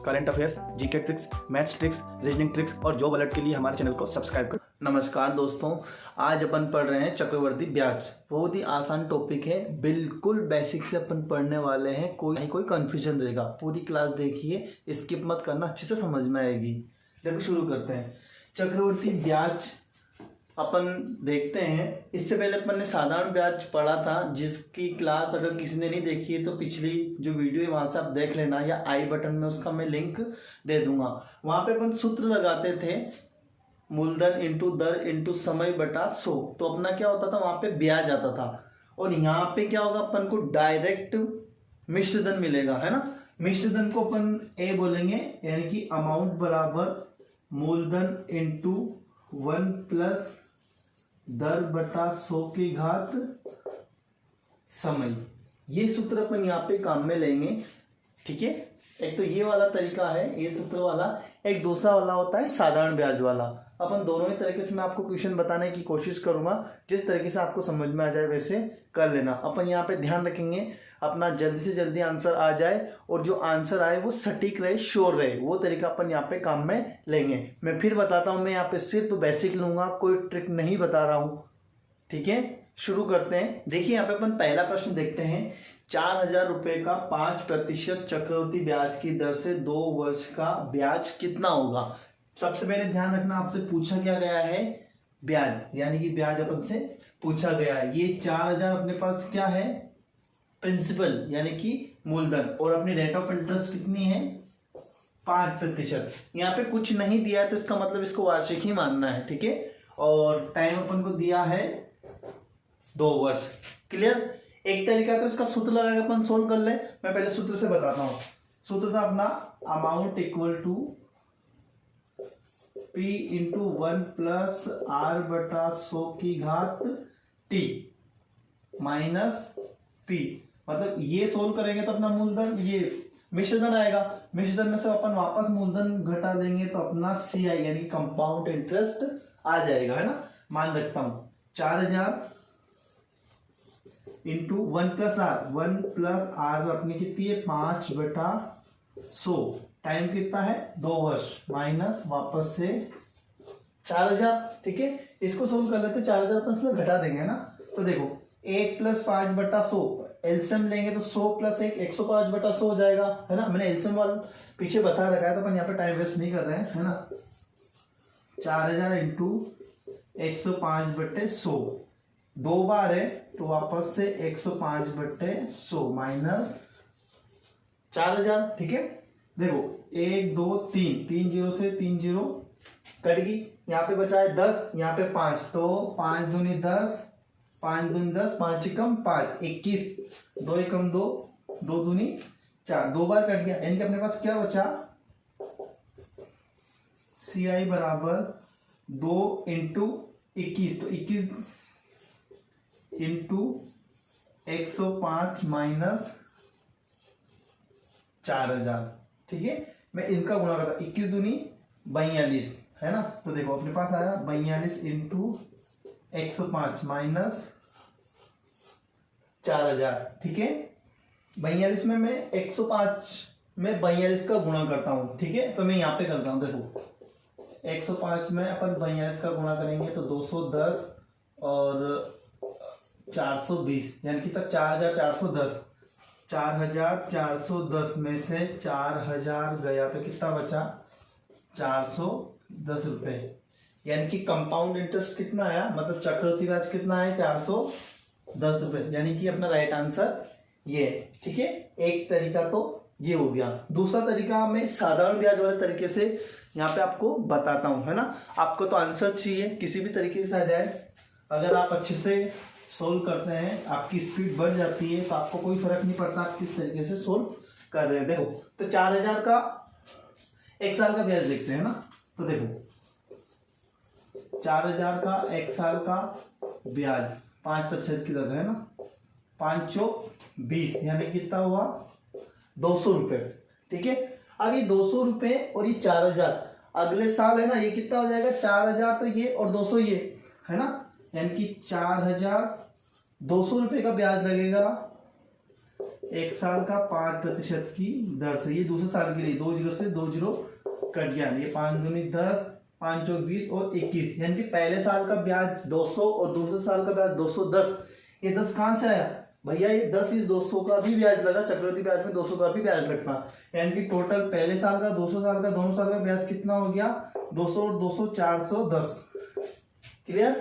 Current affairs, GK tricks, maths tricks, reasoning tricks और job alert के लिए हमारे चैनल को सब्सक्राइब करें। नमस्कार दोस्तों, आज अपन पढ़ रहे हैं चक्रवर्ती ब्याज। बहुत ही आसान टॉपिक है, बिल्कुल बेसिक से अपन पढ़ने वाले हैं। कोई कंफ्यूजन रहेगा, पूरी क्लास देखिए, स्किप मत करना, अच्छे से समझ में आएगी। देखो शुरू करते हैं। चक्रवर्ती ब्याज अपन देखते हैं। इससे पहले अपन ने साधारण ब्याज पढ़ा था, जिसकी क्लास अगर किसी ने नहीं देखी है तो पिछली जो वीडियो है वहां से आप देख लेना, या आई बटन में उसका मैं लिंक दे दूंगा। वहां पे अपन सूत्र लगाते थे, मूलधन इंटू दर इंटू समय बटा 100। तो अपना क्या होता था, वहां पे ब्याज आता था। और यहाँ पे क्या होगा, अपन को डायरेक्ट मिश्र धन मिलेगा, है ना। मिश्र धन को अपन ए बोलेंगे, यानी कि अमाउंट बराबर मूलधन इंटू 1 प्लस दर बटा 100 की घात समय। ये सूत्र अपन यहाँ पे काम में लेंगे, ठीक है। एक तो ये वाला तरीका है, ये सूत्र वाला। एक दूसरा वाला होता है साधारण ब्याज वाला। अपन दोनों ही तरीके से मैं आपको क्वेश्चन बताने की कोशिश करूंगा, जिस तरीके से आपको समझ में आ जाए वैसे कर लेना। अपन यहाँ पे ध्यान रखेंगे अपना जल्दी से जल्दी आंसर आ जाए, और जो आंसर आए वो सटीक रहे, श्योर रहे, वो तरीका अपन यहाँ पे काम में लेंगे। मैं फिर बताता हूँ, मैं यहाँ पे सिर्फ बेसिक लूंगा, कोई ट्रिक नहीं बता रहा हूँ, ठीक है। शुरू करते हैं। देखिए यहाँ पे अपन पहला प्रश्न देखते हैं। 4,000 रुपए का 5% चक्रवृद्धि ब्याज की दर से 2 वर्ष का ब्याज कितना होगा। सबसे पहले ध्यान रखना, आपसे पूछा क्या गया है, ब्याज, यानी कि ब्याज अपन से पूछा गया है। ये 4,000 अपने पास क्या है, प्रिंसिपल यानी कि मूलधन, और अपनी रेट ऑफ इंटरेस्ट कितनी है, 5%। यहाँ पे कुछ नहीं दिया है तो इसका मतलब इसको वार्षिक ही मानना है, ठीक है। और टाइम अपन को दिया है 2 वर्ष। क्लियर। एक तरीका तो इसका सूत्र लगा के अपन सोल्व कर ले। मैं पहले सूत्र से बताता हूं। सूत्र था अपना amount equal to P into 1 plus R बटा 100 की घात T माइनस P। मतलब ये सोल्व करेंगे तो अपना मूलधन, ये मिश्रधन आएगा। मिश्रधन में से अपन वापस मूलधन घटा देंगे तो अपना CI यानी कंपाउंड इंटरेस्ट आ जाएगा, है ना। मान रखता हूं 4,000 इंटू 1 प्लस आर अपनी कितनी है, 5 बटा 100। टाइम कितना है, 2 वर्ष, माइनस वापस से 4,000, ठीक है। इसको सोल्व कर लेते, 4,000 अपन इसमें घटा देंगे, है ना। तो देखो 1 प्लस 5 बटा 100, एलसीएम लेंगे तो 100 प्लस 1 105 बटा 100 हो जाएगा, है ना। मैंने एलसीएम वाला पीछे बता रखा है तो अपन यहाँ पे टाइम वेस्ट नहीं कर रहे हैं, है ना। 4,000 इंटू 105 बटे 100, 2 बार है तो वापस से 105 बटे 100 माइनस 4,000, ठीक है। देखो 1 2 3 0 से 3 0 कट गई। यहाँ पे बचा है 10, यहाँ पे 5, तो 5 दूनी 10, 5 दूनी 10, 5 एकम 5, 21, 2 एकम 2, 2 दूनी 4, 2 बार कट गया। यानी कि अपने पास क्या बचा, CI बराबर 2 इंटू 21, तो 21 इंटू 105 माइनस 4,000, ठीक है। मैं इनका गुणा करता, 21 दूनी 42, है ना। तो देखो अपने पास आया 42 इंटू 105 माइनस 4,000, ठीक है। 42 में मैं 105 में 42 का गुणा करता हूं, ठीक है। तो मैं यहाँ पे करता हूं, देखो 105 में अपन 42 का गुणा करेंगे तो 210 और 420, यानी कि 4,410। 4,410 में से 4,000 गया तो कितना बचा, 410 रुपए। यानी कि कंपाउंड इंटरेस्ट कितना आया, मतलब चक्रवृद्धि ब्याज कितना है, 410 रुपए। यानी कि अपना राइट आंसर ये, ठीक है। एक तरीका तो ये हो गया। दूसरा तरीका मैं साधारण ब्याज वाले तरीके से यहाँ पे आपको बताता हूं, है ना। आपको तो आंसर चाहिए, किसी भी तरीके से आ जाए। अगर आप अच्छे से सोल्व करते हैं, आपकी स्पीड बढ़ जाती है, तो आपको कोई फर्क नहीं पड़ता आप किस तरीके से सोल्व कर रहे हैं। देखो तो 4,000 का 1 साल का ब्याज देखते हैं ना। तो देखो 4,000 का 1 साल का ब्याज 5% की दर है ना, 5 चौक 20, यानी कितना हुआ, 200 रुपए, ठीक है। अब ये 200 रुपए और ये 4,000 अगले साल है ना, ये कितना हो जाएगा, 4,000 तो ये और 200 ये, है ना। यानी कि 4,200 रुपए का ब्याज लगेगा 1 साल का 5% की दर से, ये दूसरे साल के लिए 2 जीरो से 2 जीरो कट गया, ये 5 दूनी 10, 5 चौक 20 और 21, यानी कि पहले साल का ब्याज 200 और दूसरे साल का ब्याज 210। ये 10 कहाँ से आया भैया? ये 10 इस 200 का भी ब्याज लगा, चक्रवृद्धि ब्याज में 200 का भी ब्याज लगता, यानी कि टोटल पहले साल का 200 साल का दोनों साल का ब्याज कितना हो गया? 200 और 200 410। क्लियर?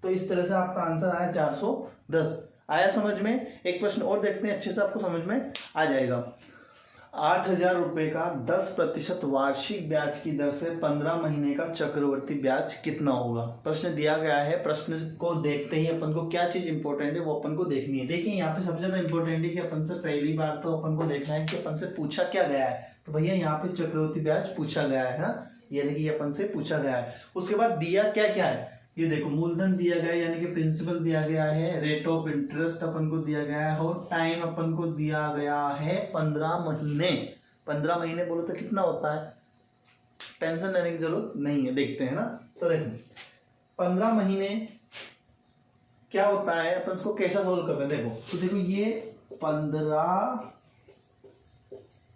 तो इस तरह से आपका आंसर आया 410। आया समझ में? एक प्रश्न और देखते हैं, अच्छे से आपको समझ में आ जाएगा। 8,000 रुपए का 10% वार्षिक ब्याज की दर से 15 महीने का चक्रवर्ती ब्याज कितना होगा? प्रश्न दिया गया है, प्रश्न को देखते ही अपन को क्या चीज इंपॉर्टेंट है वो अपन को देखनी है। देखिए यहाँ पे सबसे ज्यादा इंपॉर्टेंट है कि अपन से पहली बार तो अपन को देखना है कि अपन से पूछा क्या गया है। तो भैया यहाँ पे चक्रवर्ती ब्याज पूछा गया है ना, यानी कि अपन से पूछा गया है। उसके बाद दिया क्या क्या है, ये देखो मूलधन दिया गया है, यानी कि प्रिंसिपल दिया गया है, रेट ऑफ इंटरेस्ट अपन को दिया गया है, और टाइम अपन को दिया गया है 15 महीने। 15 महीने बोलो तो कितना होता है? टेंशन लेने की जरूरत नहीं है, देखते हैं ना। तो देखो 15 महीने क्या होता है, अपन इसको कैसा सोल्व करते हैं। देखो तो देखो ये 15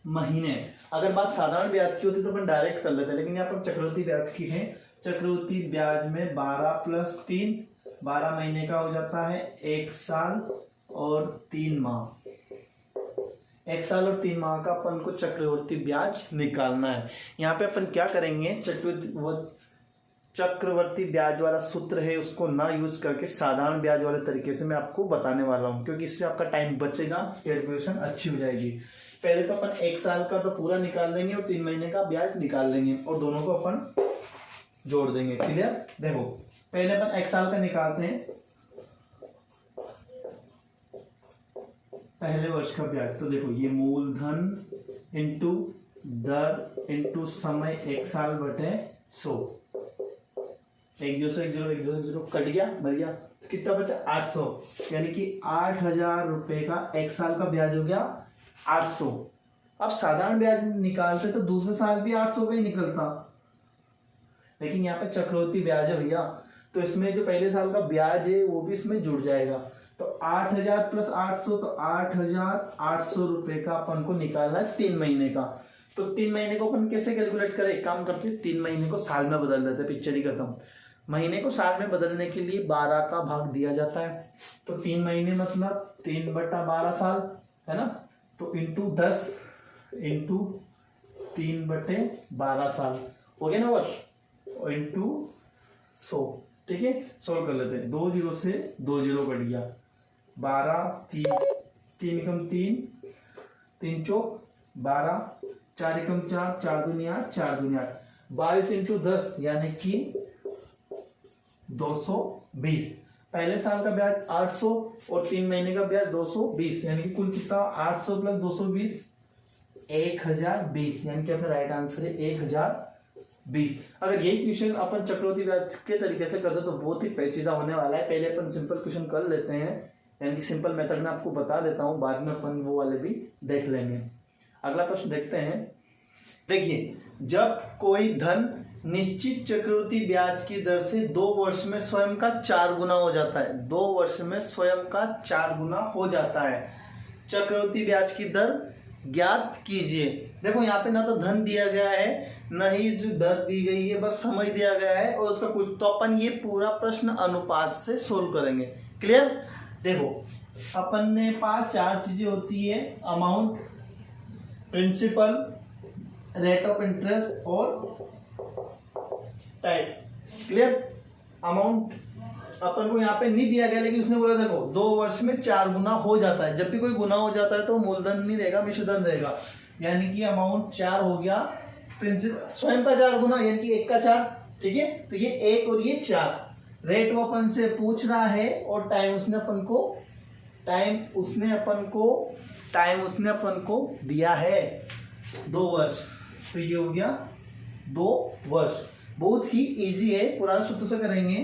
महीने, अगर बात साधारण ब्याज की होती तो अपन डायरेक्ट कर लेते हैं, लेकिन यहाँ पर चक्रवृद्धि ब्याज की है। चक्रवृद्धि ब्याज में 12 + 3 12 महीने का हो जाता है 1 साल और 3 माह। 1 साल और 3 माह का अपन को चक्रवृद्धि ब्याज निकालना है। यहाँ पे अपन क्या करेंगे, चक्रवर्ती ब्याज वाला सूत्र है उसको ना यूज करके साधारण ब्याज वाले तरीके से मैं आपको बताने वाला हूँ, क्योंकि इससे आपका टाइम बचेगा, कैलकुलेशन अच्छी हो जाएगी। पहले तो अपन 1 साल का तो पूरा निकाल लेंगे और 3 महीने का ब्याज निकाल लेंगे और दोनों को अपन जोड़ देंगे। क्लियर? देखो पहले अपन 1 साल का निकालते हैं, पहले वर्ष का ब्याज। तो देखो ये मूलधन इंटू दर इंटू समय 1 साल बटे 100, 1 0 से 1 0 1 0 0 कट गया, भर गया, कितना बचा? 800, यानी कि 8,000 रुपए का 1 साल का ब्याज हो गया 800। अब साधारण ब्याज निकालते तो दूसरे साल भी 800 का ही निकलता, लेकिन यहाँ पे चक्रवृद्धि ब्याज है भैया, तो इसमें जो पहले साल का ब्याज है वो भी इसमें जुड़ जाएगा। तो 8,000 + 800 तो 8,800 रुपए का अपन को निकालना है 3 महीने का। तो 3 महीने को अपन कैसे कैलकुलेट करें? एक काम करते हैं, 3 महीने को साल में बदल देते हैं, पिक्चर ही खत्म। महीने को साल में बदलने के लिए 12 का भाग दिया जाता है, तो 3 महीने मतलब 3/12 साल है ना, तो इंटू 10 इंटू 3/12 साल हो गया ना वर्ष, और इंटू 100। ठीक है, सोल्व कर लेते हैं। 2 0 से 2 0 कट गया, 12 3 3 एकम 3 3 चौक 12, 4 एकम 4 4 दूनी 8 4 दूनी 8, 22 इंटू 10 यानी कि 220। पहले साल का ब्याज 800 और 3 महीने का ब्याज 220, यानी कि कुल कितना? 800 + 220 1020, यानी कि अपना राइट आंसर है 1020। अगर यही क्वेश्चन अपन चक्रवृद्धि ब्याज के तरीके से करते तो बहुत ही पेचीदा होने वाला है। पहले अपन सिंपल क्वेश्चन कर लेते हैं, यानी कि सिंपल मेथड में आपको बता देता हूं, बाद में अपन वो वाले भी देख लेंगे। अगला प्रश्न देखते हैं। देखिए, जब कोई धन निश्चित चक्रवृद्धि ब्याज की दर से 2 वर्ष में स्वयं का 4 गुना हो जाता है, 2 वर्ष में स्वयं का 4 गुना हो जाता है, चक्रवृद्धि ब्याज की दर ज्ञात कीजिए। देखो यहाँ पे ना तो धन दिया गया है, न ही जो दर दी गई है, बस समय दिया गया है और उसका कुछ, तो अपन ये पूरा प्रश्न अनुपात से सोल्व करेंगे। क्लियर? देखो अपन ने पास 4 चीजें होती है, amount, principal, rate of interest और टाइप। क्लियर? अमाउंट अपन को यहाँ पे नहीं दिया गया, लेकिन उसने बोला देखो 2 वर्ष में 4 गुना हो जाता है। जब भी कोई गुना हो जाता है तो मूलधन नहीं रहेगा, मिश्रधन रहेगा, यानी कि अमाउंट 4 हो गया, प्रिंसिपल स्वयं का 4 गुना यानी कि 1 का 4। ठीक है, तो ये 1 और ये 4। रेट वो अपन से पूछ रहा है और टाइम उसने अपन को दिया है 2 वर्ष, तो ये हो गया 2 वर्ष। बहुत ही इजी है, पुराने सूत्र से करेंगे।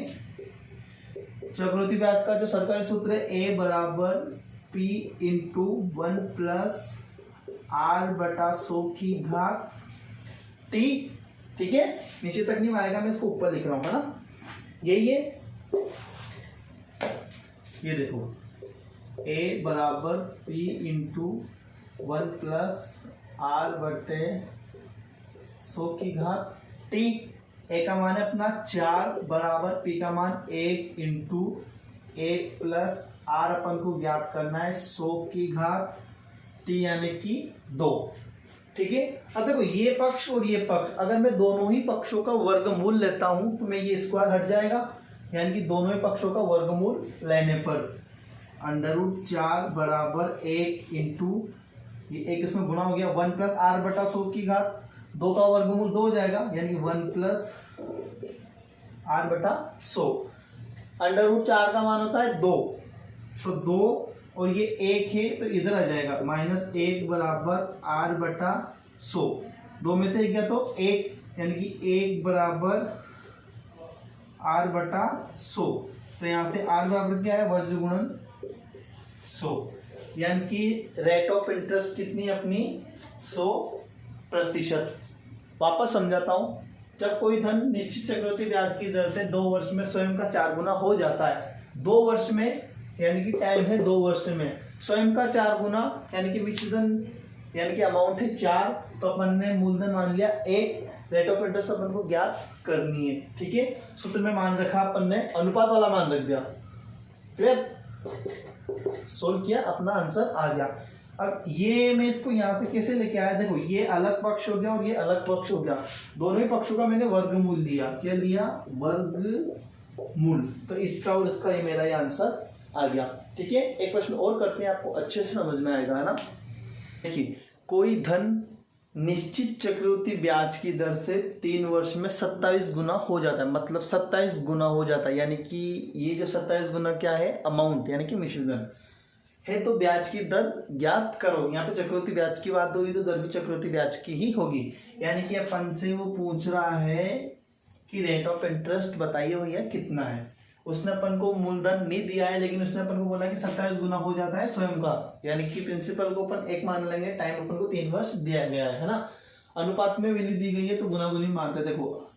चक्रवृद्धि ब्याज का जो सरकारी सूत्र है, A = P × 1 + R/100 ठीक है, नीचे तक नहीं आएगा, मैं इसको ऊपर लिख रहा हूं, है ना, यही है। ये देखो ए बराबर पी इंटू 1 प्लस आर बटे 100 की घात टी। ए का मान है अपना 4 बराबर पी का मान 1 इंटू 1 प्लस आर अपन को ज्ञात करना है 100 की घात टी यानी कि 2। ठीक है, अब देखो ये पक्ष और ये पक्ष, अगर मैं दोनों ही पक्षों का वर्गमूल लेता हूं तो मैं ये स्क्वायर हट जाएगा, यानी कि दोनों ही पक्षों का वर्गमूल लेने पर √4 बराबर 1 इंटू ये एक इसमें गुणा हो गया 1 प्लस आर बटा 100 की घात 2 का वर्गमूल 2 हो जाएगा, यानी कि 1 प्लस आर बटा 100। √4 का मान होता है 2, तो 2 और ये 1 है तो इधर आ जाएगा -1 बराबर आर बटा 100। 2 में से 1 गया तो 1, यानी कि 1 बराबर आर बटा 100। तो यहाँ से आर बराबर क्या है, वज्र गुणन 100, यानी कि रेट ऑफ इंटरेस्ट कितनी अपनी 100%। वापस समझाता हूँ, जब कोई धन निश्चित चक्रवृद्धि ब्याज की दर से 2 वर्ष में स्वयं का 4 गुना हो जाता है, 2 वर्ष में यानी कि टाइम है 2 वर्ष में, स्वयं का 4 गुना यानी कि मिश्रधन यानी कि अमाउंट है 4, तो अपन ने मूलधन मान लिया 1, रेट ऑफ इंटरेस्ट अपन को ज्ञात करनी है। ठीक है, सूत्र में मान रखा अपन ने, अनुपात वाला मान रख दिया, क्लियर, सोल्व किया, अपना आंसर आ गया। अब ये मैं इसको यहाँ से कैसे लेके आया, देखो ये अलग पक्ष हो गया और ये अलग पक्ष हो गया, दोनों ही पक्षों का मैंने वर्गमूल लिया, क्या लिया, वर्गमूल, तो इसका और इसका ये मेरा ये आंसर आ गया। ठीक है, एक प्रश्न और करते हैं, आपको अच्छे से समझ में आएगा, है ना। देखिए, कोई धन निश्चित चक्रवृद्धि ब्याज की दर से 3 वर्ष में 27 गुना हो जाता है, मतलब 27 गुना हो जाता है, यानी कि ये जो 27 गुना क्या है, अमाउंट यानी कि मिश्रधन है, तो ब्याज की दर ज्ञात करो। यहाँ पे चक्रवृद्धि ब्याज की बात होगी तो दर भी चक्रवृद्धि ब्याज की ही होगी, यानी कि अपन से वो पूछ रहा है कि रेट ऑफ इंटरेस्ट बताइए भैया कितना है। उसने अपन को मूलधन नहीं दिया है, लेकिन उसने अपन को बोला कि 27 गुना हो जाता है स्वयं का, यानी कि प्रिंसिपल को अपन 1 मान लेंगे, टाइम अपन को 3 वर्ष दिया गया है ना। अनुपात में वैल्यू दी गई है तो गुना गुनी मानते, देखो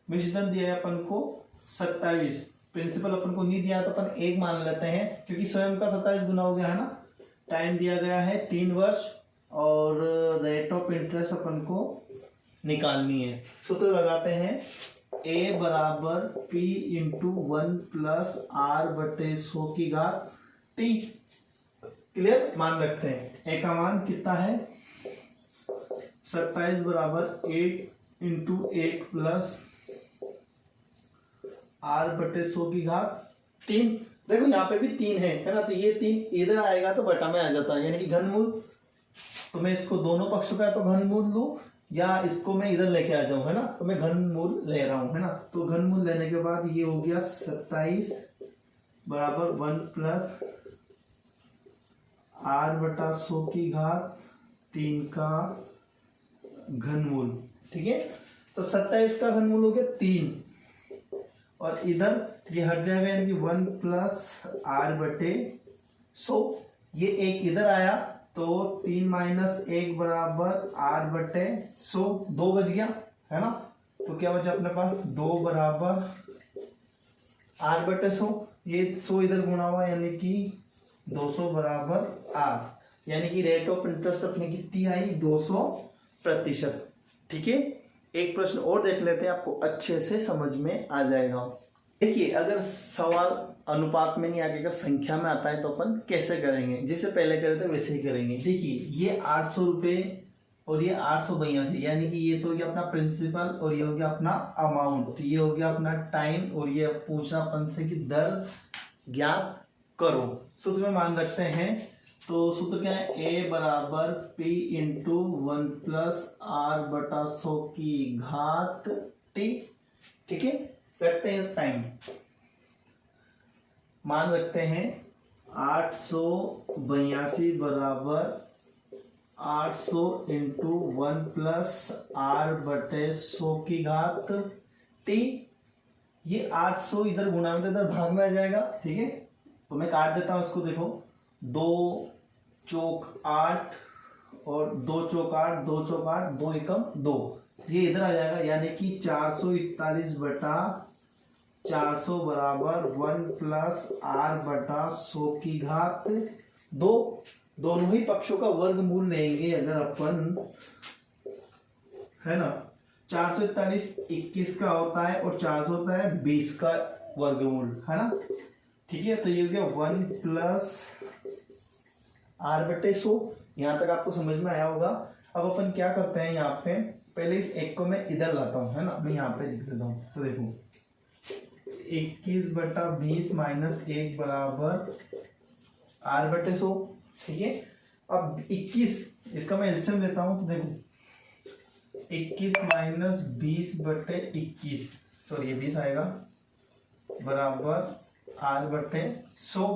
मिश्रधन दिया है अपन को 27, प्रिंसिपल अपन को नहीं दिया तो अपन 1 मान लेते हैं, क्योंकि स्वयं का 27 गुना हो गया है ना। टाइम दिया गया है 3 वर्ष और रेट ऑफ इंटरेस्ट अपन को निकालनी है। सूत्र लगाते हैं, ए बराबर पी इंटू 1 प्लस आर बटे 100 की घात टी। क्लियर, मान रखते हैं ए का मान कितना है, 27 बराबर 1 इंटू 1 प्लस आर बटे 100 की घात 3। देखो यहाँ पे भी 3 है ना, तो ये 3 इधर आएगा तो बटा में आ जाता है, यानी कि घनमूल। तो मैं इसको दोनों पक्षों का तो घनमूल लूं, या इसको मैं इधर लेके आ जाऊं, है ना, तो मैं घनमूल ले रहा हूं, है ना। तो घनमूल लेने के बाद ये हो गया 27 बराबर 1 प्लस आर बटा 100 की घात 3 का घनमूल। ठीक है, तो 27 का घनमूल हो गया 3, और इधर ये हट जाएगा, यानी कि 1 प्लस आर बटे 100, ये एक इधर आया तो 3 माइनस 1 बराबर आर बटे 100, 2 बच गया, है ना। तो क्या बचा अपने पास, 2 बराबर आर बटे 100, ये 100 इधर गुणा हुआ, यानी कि 200 बराबर आर, यानी कि रेट ऑफ इंटरेस्ट अपनी कितनी आई, 200%। ठीक है, एक प्रश्न और देख लेते हैं, आपको अच्छे से समझ में आ जाएगा। देखिए, अगर सवाल अनुपात में नहीं आगे अगर संख्या में आता है तो अपन कैसे करेंगे, जैसे पहले करे थे वैसे ही करेंगे। देखिए, ये 800 रुपये और ये 882, यानी कि ये तो हो गया अपना प्रिंसिपल और ये हो गया अपना अमाउंट, ये हो गया अपना टाइम, और ये पूछा अपन से कि दर ज्ञात करो। सूत्र में मान रखते हैं, तो सूत्र क्या है, ए बराबर पी इंटू 1 प्लस आर बटा 100 की घात टी। ठीक है, रखते हैं टाइम, मान रखते हैं 882 बराबर 800 इंटू 1 प्लस आर बटे 100 की घात टी। ये 800 इधर गुणा में तो इधर भाग में आ जाएगा। ठीक है, तो मैं काट देता हूं इसको, देखो 2 चौक 8 और 2 चौक 8, 2 चौक 8, 2 एकम 2, ये इधर आ जाएगा, यानी कि 441 बटा 400 बराबर 1 प्लस r बटा 100 की घात 2। दोनों ही पक्षों का वर्गमूल लेंगे अगर अपन, है ना। 441 21 का होता है और 400 होता है 20 का वर्गमूल, है ना। ठीक है, तो ये हो गया 1 प्लस r बटे 100। यहाँ तक आपको समझ में आया होगा। अब अपन क्या करते हैं, यहाँ पे पहले इस एक को मैं इधर लाता हूँ, है ना। मैं यहाँ पे लिख देता हूँ, तो देखो 21 बटा 20 माइनस 1 बराबर r बटे 100। ठीक है, अब 21 इसका मैं एलसीएम लेता हूँ, तो देखो 21 माइनस 20 बटे 21, सॉरी ये 20 आएगा, बराबर r बटे 100।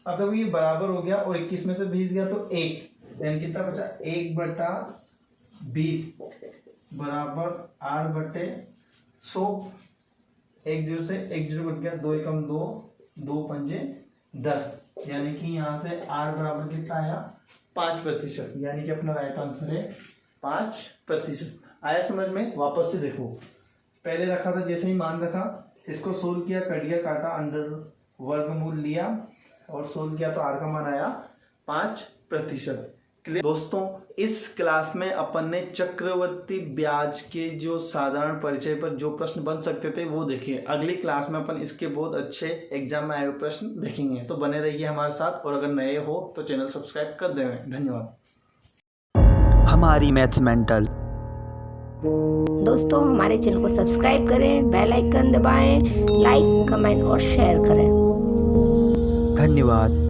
अब जब ये बराबर हो गया और 21 में से 20 गया तो 1, यानी कितना बचा, 1 बटा 20 बराबर r बटे 100। 1 0 से 1 0 कट गया, 2 एकम 2, 2 पंजे 10, यानी कि यहाँ से r बराबर कितना आया, 5%, यानी कि अपना राइट आंसर है 5%। आया समझ में। वापस से देखो, पहले रखा था जैसे ही मान रखा, इसको सोल्व किया, कट गया, काटा, अंडर वर्गमूल लिया और सोल्व किया तो r का मान आया 5%। दोस्तों, इस क्लास में अपन ने चक्रवर्ती ब्याज के जो साधारण परिचय पर जो प्रश्न बन सकते थे वो देखिए। अगली क्लास में अपन इसके बहुत अच्छे एग्जाम में आए हुए प्रश्न देखेंगे, तो बने रहिए हमारे साथ। और अगर नए हो तो चैनल सब्सक्राइब कर दें। धन्यवाद। हमारी मैथ्स मेंटल। दोस्तों, हमारे चैनल को सब्सक्राइब करें, बेल आइकन दबाएं, लाइक, कमेंट और शेयर करें। धन्यवाद।